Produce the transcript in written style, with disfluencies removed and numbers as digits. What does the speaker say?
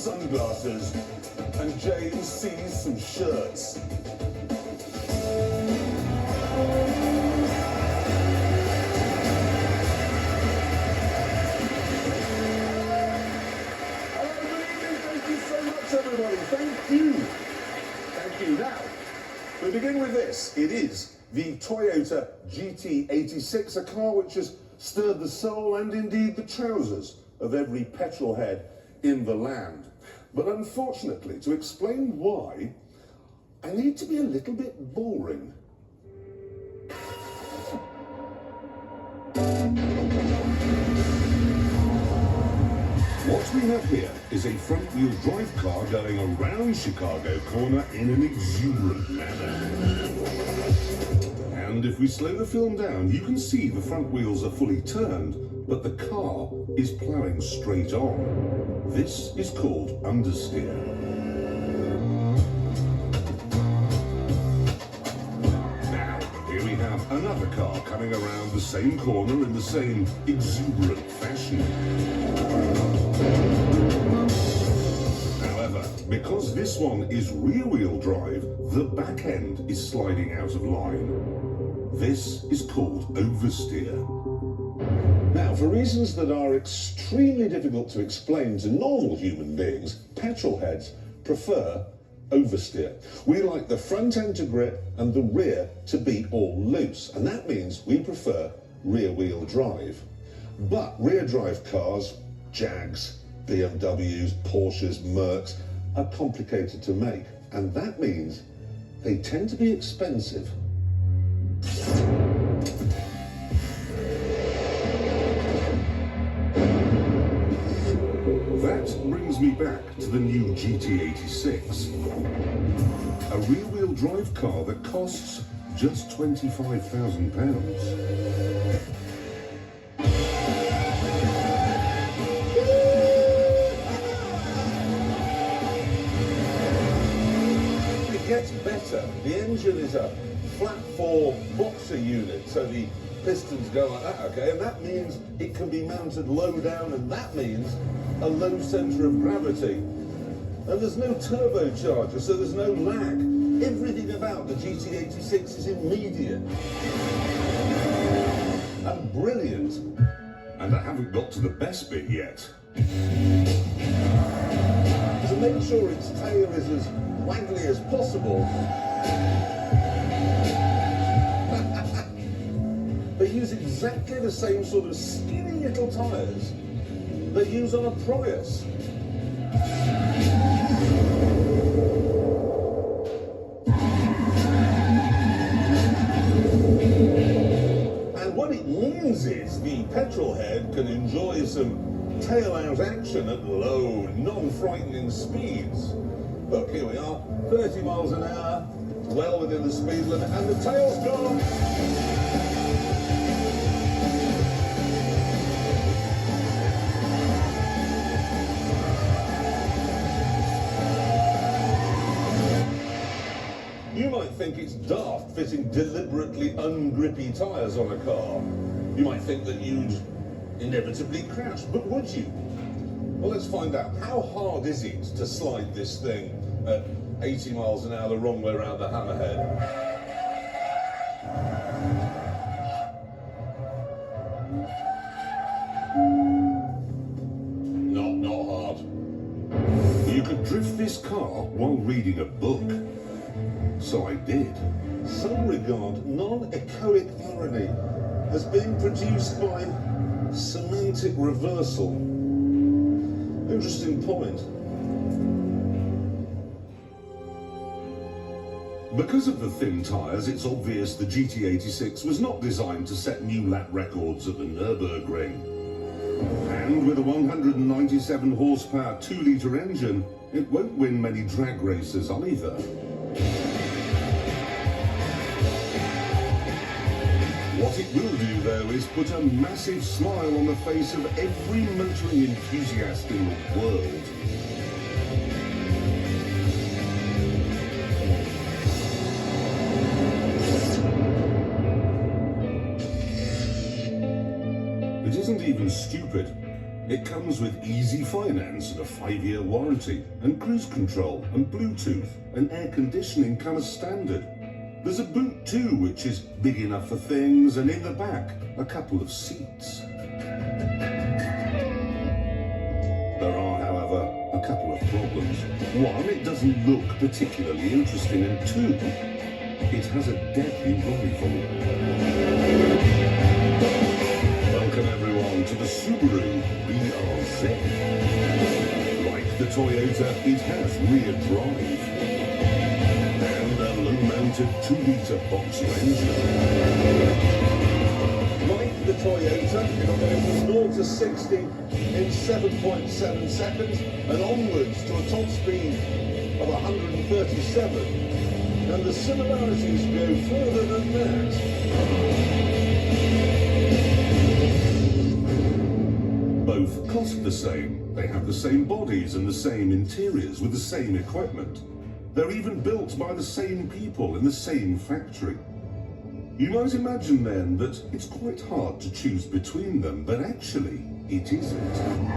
sunglasses, and James sees some shirts. Everybody, thank you. Thank you. Now, we begin with this. It is the Toyota GT86, a car which has stirred the soul and indeed the trousers of every petrol head in the land. But unfortunately, to explain why, I need to be a little bit boring. What we have here is a front-wheel drive car going around Chicago corner in an exuberant manner. And if we slow the film down, you can see the front wheels are fully turned, but the car is ploughing straight on. This is called understeer. Now, here we have another car coming around the same corner in the same exuberant fashion. However, because this one is rear-wheel drive, the back end is sliding out of line. This is called oversteer. Now, for reasons that are extremely difficult to explain to normal human beings, petrol heads prefer oversteer. We like the front end to grip and the rear to be all loose, and that means we prefer rear-wheel drive. But rear-drive cars, Jags, BMWs, Porsches, Mercs, are complicated to make, and that means they tend to be expensive. That brings me back to the new GT86. A rear-wheel drive car that costs just £25,000. Gets better. The engine is a flat four boxer unit, so the pistons go like that, okay, and that means it can be mounted low down, and that means a low centre of gravity. And there's no turbocharger, so there's no lag. Everything about the GT86 is immediate and brilliant. And I haven't got to the best bit yet. To make sure its tail is as waggly as possible, they use exactly the same sort of skinny little tyres they use on a Prius. And what it means is the petrol head can enjoy some tail-out action at low, non-frightening speeds. Look, here we are, 30 miles an hour, well within the speed limit, and the tail's gone. You might think it's daft fitting deliberately ungrippy tyres on a car. You might think that you'd inevitably crash, but would you? Well, let's find out. How hard is it to slide this thing at 80 miles an hour the wrong way around the hammerhead? Not hard. You could drift this car while reading a book. So I did. Some regard non-echoic irony as being produced by semantic reversal. Interesting point. Because of the thin tyres, it's obvious the GT86 was not designed to set new lap records at the Nürburgring. And with a 197 horsepower 2-litre engine, it won't win many drag races either. What it will do, though, is put a massive smile on the face of every motoring enthusiast in the world. It isn't even stupid. It comes with easy finance and a 5-year warranty, and cruise control and Bluetooth and air conditioning come as standard. There's a boot too, which is big enough for things, and in the back, a couple of seats. There are, however, a couple of problems. One, it doesn't look particularly interesting, and two, it has a deadly rival. Welcome everyone to the Subaru BRZ. Like the Toyota, it has rear drive and a low-mounted 2-litre boxer engine. Like the Toyota, it'll go from 0 to 60 in 7.7 seconds and onwards to a top speed of 137. And the similarities go further than that. Both cost the same. They have the same bodies and the same interiors with the same equipment. They're even built by the same people in the same factory. You might imagine then that it's quite hard to choose between them, but actually it isn't.